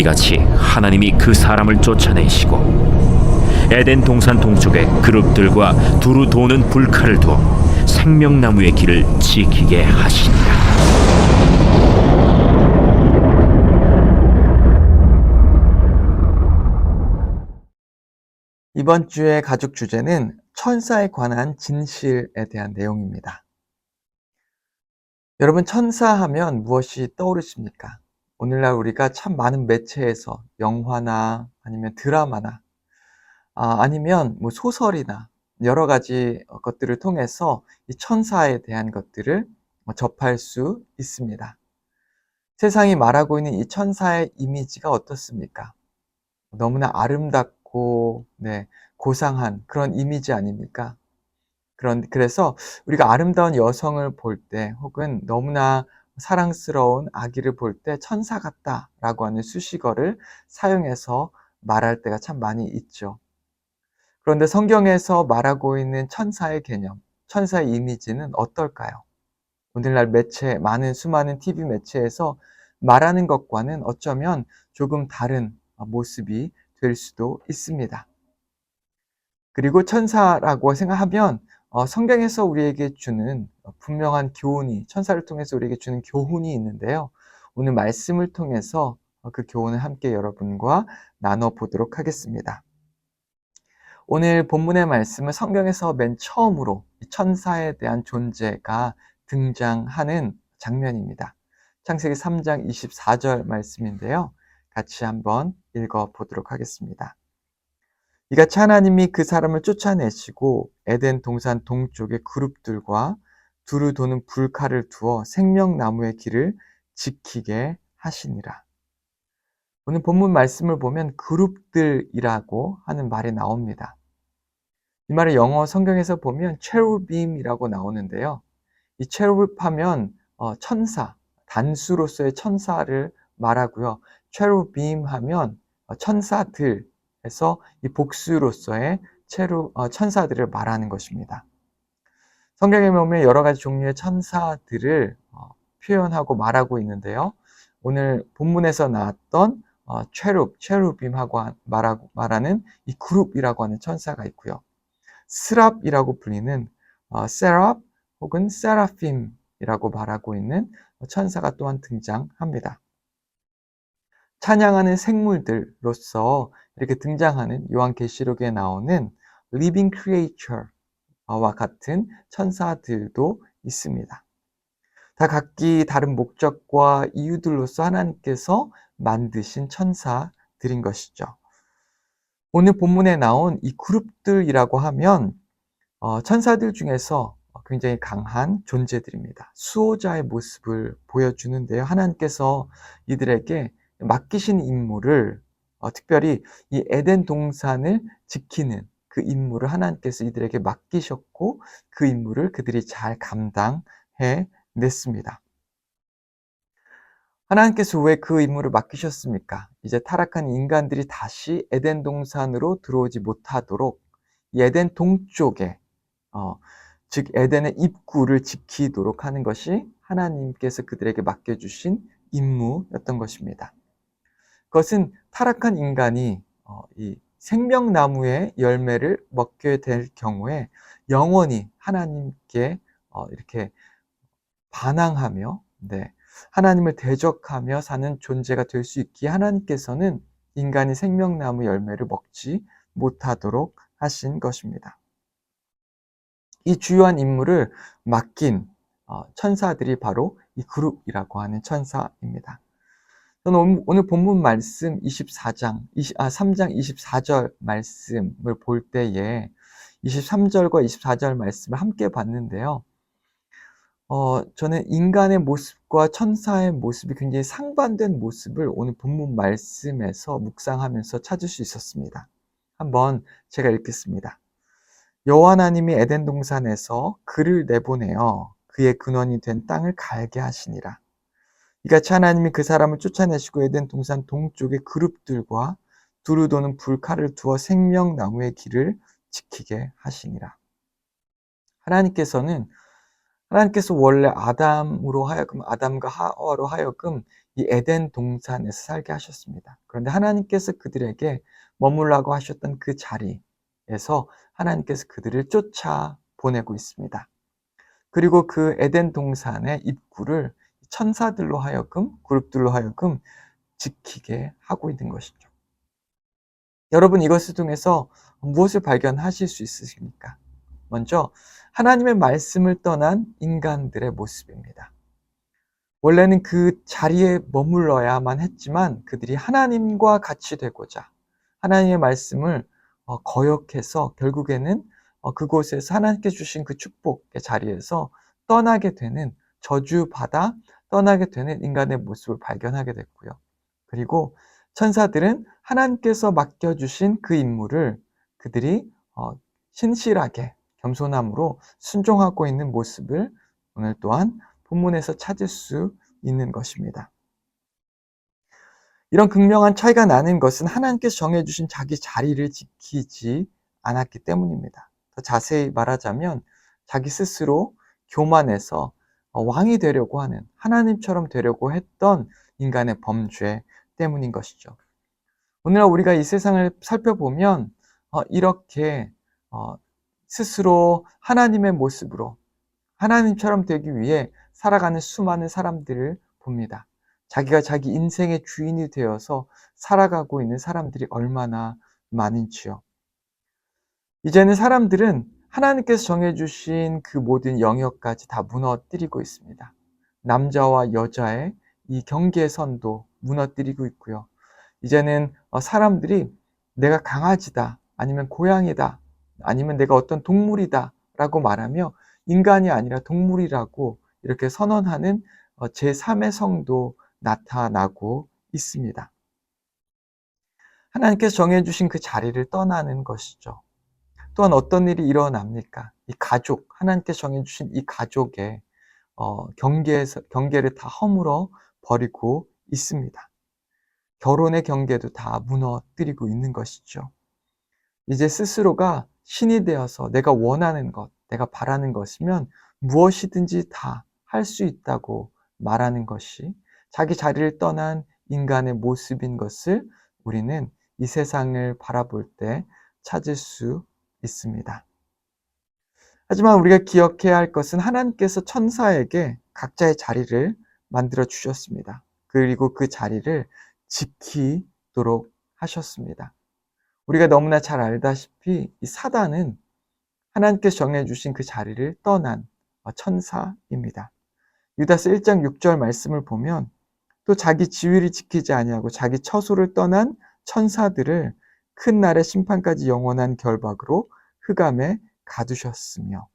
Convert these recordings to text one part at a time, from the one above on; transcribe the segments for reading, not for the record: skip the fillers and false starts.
이같이 하나님이 그 사람을 쫓아내시고 에덴 동산 동쪽에 그룹들과 두루 도는 불칼을 두어 생명나무의 길을 지키게 하시니라. 이번 주의 가족 주제는 천사에 관한 진실에 대한 내용입니다. 여러분, 천사하면 무엇이 떠오르십니까? 오늘날 우리가 참 많은 매체에서 영화나 아니면 드라마나 아니면 뭐 소설이나 여러 가지 것들을 통해서 이 천사에 대한 것들을 접할 수 있습니다. 세상이 말하고 있는 이 천사의 이미지가 어떻습니까? 너무나 아름답고 고상한 그런 이미지 아닙니까? 그래서 우리가 아름다운 여성을 볼 때 혹은 너무나 사랑스러운 아기를 볼 때 천사 같다라고 하는 수식어를 사용해서 말할 때가 참 많이 있죠. 그런데 성경에서 말하고 있는 천사의 개념, 천사의 이미지는 어떨까요? 오늘날 매체, 수많은 TV 매체에서 말하는 것과는 어쩌면 조금 다른 모습이 될 수도 있습니다. 그리고 천사라고 생각하면 성경에서 우리에게 주는 분명한 교훈이, 천사를 통해서 우리에게 주는 교훈이 있는데요. 오늘 말씀을 통해서 그 교훈을 함께 여러분과 나눠보도록 하겠습니다. 오늘 본문의 말씀은 성경에서 맨 처음으로 천사에 대한 존재가 등장하는 장면입니다. 창세기 3장 24절 말씀인데요. 같이 한번 읽어보도록 하겠습니다. 이같이 하나님이 그 사람을 쫓아내시고 에덴 동산 동쪽의 그룹들과 두루 도는 불칼을 두어 생명나무의 길을 지키게 하시니라. 오늘 본문 말씀을 보면 그룹들이라고 하는 말이 나옵니다. 이 말을 영어 성경에서 보면 체루빔이라고 나오는데요. 이 체루빔 하면 천사, 단수로서의 천사를 말하고요. 체루빔 하면 천사들에서 이 복수로서의 천사들을 말하는 것입니다. 성경에 보면 여러 가지 종류의 천사들을 표현하고 말하고 있는데요. 오늘 본문에서 나왔던 체루빔하고 말하는 이 그룹이라고 하는 천사가 있고요. 스랍이라고 불리는 세랍 혹은 세라핌이라고 말하고 있는 천사가 또한 등장합니다. 찬양하는 생물들로서 이렇게 등장하는 요한계시록에 나오는 living creature와 같은 천사들도 있습니다. 다 각기 다른 목적과 이유들로서 하나님께서 만드신 천사들인 것이죠. 오늘 본문에 나온 이 그룹들이라고 하면 천사들 중에서 굉장히 강한 존재들입니다. 수호자의 모습을 보여주는데요. 하나님께서 이들에게 맡기신 임무를 특별히 이 에덴 동산을 지키는 그 임무를 하나님께서 이들에게 맡기셨고 그 임무를 그들이 잘 감당해 냈습니다. 하나님께서 왜 그 임무를 맡기셨습니까? 이제 타락한 인간들이 다시 에덴 동산으로 들어오지 못하도록 이 에덴 동쪽에 즉 에덴의 입구를 지키도록 하는 것이 하나님께서 그들에게 맡겨주신 임무였던 것입니다. 그것은 타락한 인간이 이 생명나무의 열매를 먹게 될 경우에 영원히 하나님께 이렇게 반항하며 하나님을 대적하며 사는 존재가 될 수 있기에 하나님께서는 인간이 생명나무 열매를 먹지 못하도록 하신 것입니다. 이 주요한 임무를 맡긴 천사들이 바로 이 그룹이라고 하는 천사입니다. 저는 오늘 본문 말씀 3장 24절 말씀을 볼 때에 23절과 24절 말씀을 함께 봤는데요. 저는 인간의 모습과 천사의 모습이 굉장히 상반된 모습을 오늘 본문 말씀에서 묵상하면서 찾을 수 있었습니다. 한번 제가 읽겠습니다. 여호와 하나님이 에덴 동산에서 그를 내보내어 그의 근원이 된 땅을 갈게 하시니라. 이같이 하나님이 그 사람을 쫓아내시고 에덴 동산 동쪽의 그룹들과 두루 도는 불칼을 두어 생명나무의 길을 지키게 하시니라. 하나님께서 원래 아담과 하와로 하여금 이 에덴 동산에서 살게 하셨습니다. 그런데 하나님께서 그들에게 머물라고 하셨던 그 자리에서 하나님께서 그들을 쫓아 보내고 있습니다. 그리고 그 에덴 동산의 입구를 천사들로 하여금, 그룹들로 하여금 지키게 하고 있는 것이죠. 여러분, 이것을 통해서 무엇을 발견하실 수 있으십니까? 먼저 하나님의 말씀을 떠난 인간들의 모습입니다. 원래는 그 자리에 머물러야만 했지만 그들이 하나님과 같이 되고자 하나님의 말씀을 거역해서 결국에는 그곳에서 하나님께 주신 그 축복의 자리에서 떠나게 되는, 저주받아 떠나게 되는 인간의 모습을 발견하게 됐고요. 그리고 천사들은 하나님께서 맡겨주신 그 임무를 그들이 신실하게 겸손함으로 순종하고 있는 모습을 오늘 또한 본문에서 찾을 수 있는 것입니다. 이런 극명한 차이가 나는 것은 하나님께서 정해주신 자기 자리를 지키지 않았기 때문입니다. 더 자세히 말하자면 자기 스스로 교만해서 왕이 되려고 하는, 하나님처럼 되려고 했던 인간의 범죄 때문인 것이죠. 오늘날 우리가 이 세상을 살펴보면 이렇게 스스로 하나님의 모습으로 하나님처럼 되기 위해 살아가는 수많은 사람들을 봅니다. 자기가 자기 인생의 주인이 되어서 살아가고 있는 사람들이 얼마나 많은지요. 이제는 사람들은 하나님께서 정해주신 그 모든 영역까지 다 무너뜨리고 있습니다. 남자와 여자의 이 경계선도 무너뜨리고 있고요. 이제는 사람들이 내가 강아지다, 아니면 고양이다, 아니면 내가 어떤 동물이다 라고 말하며 인간이 아니라 동물이라고 이렇게 선언하는 제3의 성도 나타나고 있습니다. 하나님께서 정해주신 그 자리를 떠나는 것이죠. 또한 어떤 일이 일어납니까? 이 가족, 하나님께서 정해주신 이 가족의 경계를 다 허물어 버리고 있습니다. 결혼의 경계도 다 무너뜨리고 있는 것이죠. 이제 스스로가 신이 되어서 내가 원하는 것, 내가 바라는 것이면 무엇이든지 다 할 수 있다고 말하는 것이 자기 자리를 떠난 인간의 모습인 것을 우리는 이 세상을 바라볼 때 찾을 수 있습니다. 하지만 우리가 기억해야 할 것은 하나님께서 천사에게 각자의 자리를 만들어 주셨습니다. 그리고 그 자리를 지키도록 하셨습니다. 우리가 너무나 잘 알다시피 이 사단은 하나님께서 정해주신 그 자리를 떠난 천사입니다. 유다서 1장 6절 말씀을 보면 또 자기 지위를 지키지 아니하고 자기 처소를 떠난 천사들을 큰 날의 심판까지 영원한 결박으로 흑암에 가두셨으며,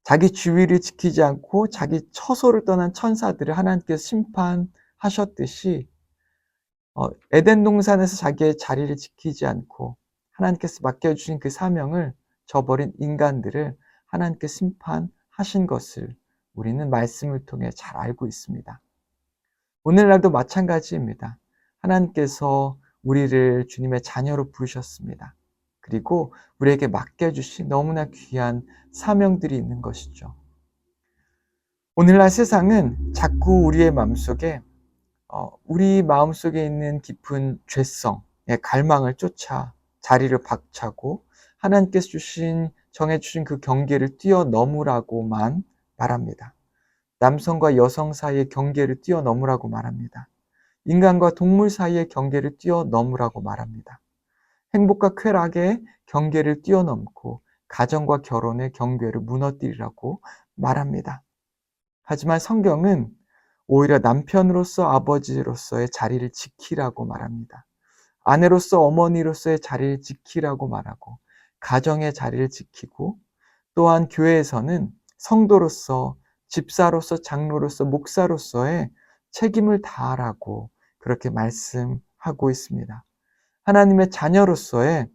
자기 지위를 지키지 않고 자기 처소를 떠난 천사들을 하나님께서 심판하셨듯이 에덴 동산에서 자기의 자리를 지키지 않고 하나님께서 맡겨주신 그 사명을 저버린 인간들을 하나님께 심판하신 것을 우리는 말씀을 통해 잘 알고 있습니다. 오늘날도 마찬가지입니다. 하나님께서 우리를 주님의 자녀로 부르셨습니다. 그리고 우리에게 맡겨주신 너무나 귀한 사명들이 있는 것이죠. 오늘날 세상은 자꾸 우리의 마음속에 우리 마음속에 있는 깊은 죄성의 갈망을 쫓아 자리를 박차고 하나님께서 정해주신 그 경계를 뛰어넘으라고만 말합니다. 남성과 여성 사이의 경계를 뛰어넘으라고 말합니다. 인간과 동물 사이의 경계를 뛰어넘으라고 말합니다. 행복과 쾌락의 경계를 뛰어넘고 가정과 결혼의 경계를 무너뜨리라고 말합니다. 하지만 성경은 오히려 남편으로서 아버지로서의 자리를 지키라고 말합니다. 아내로서 어머니로서의 자리를 지키라고 말하고 가정의 자리를 지키고 또한 교회에서는 성도로서 집사로서 장로로서 목사로서의 책임을 다하라고 그렇게 말씀하고 있습니다. 하나님의 자녀로서의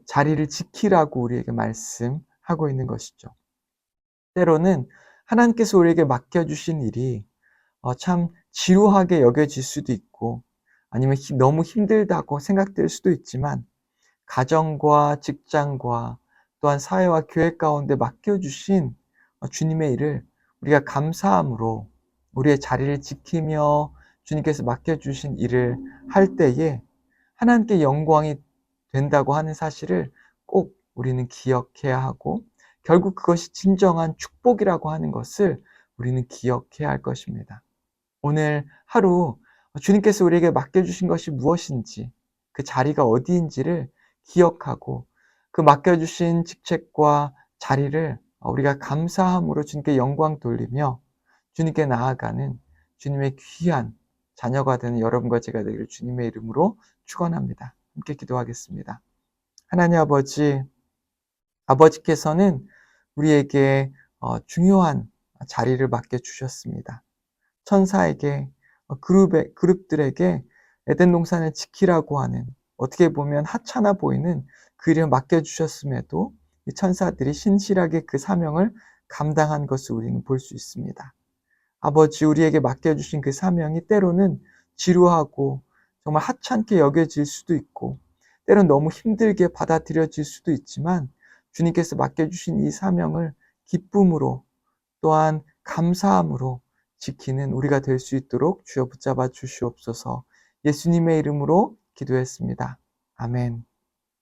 자리를 지키라고 우리에게 말씀하고 있는 것이죠. 때로는 하나님께서 우리에게 맡겨주신 일이 참 지루하게 여겨질 수도 있고 아니면 너무 힘들다고 생각될 수도 있지만 가정과 직장과 또한 사회와 교회 가운데 맡겨주신 주님의 일을 우리가 감사함으로 우리의 자리를 지키며 주님께서 맡겨주신 일을 할 때에 하나님께 영광이 된다고 하는 사실을 꼭 우리는 기억해야 하고, 결국 그것이 진정한 축복이라고 하는 것을 우리는 기억해야 할 것입니다. 오늘 하루 주님께서 우리에게 맡겨주신 것이 무엇인지, 그 자리가 어디인지를 기억하고, 그 맡겨주신 직책과 자리를 우리가 감사함으로 주님께 영광 돌리며 주님께 나아가는 주님의 귀한 자녀가 되는 여러분과 제가 되기를 주님의 이름으로 축원합니다. 함께 기도하겠습니다. 하나님 아버지께서는 우리에게 중요한 자리를 맡겨주셨습니다. 천사에게, 그룹들에게 에덴 동산을 지키라고 하는, 어떻게 보면 하찮아 보이는 그 일을 맡겨주셨음에도 이 천사들이 신실하게 그 사명을 감당한 것을 우리는 볼 수 있습니다. 아버지, 우리에게 맡겨주신 그 사명이 때로는 지루하고 정말 하찮게 여겨질 수도 있고, 때로는 너무 힘들게 받아들여질 수도 있지만, 주님께서 맡겨주신 이 사명을 기쁨으로, 또한 감사함으로 지키는 우리가 될 수 있도록 주여 붙잡아 주시옵소서. 예수님의 이름으로 기도했습니다. 아멘.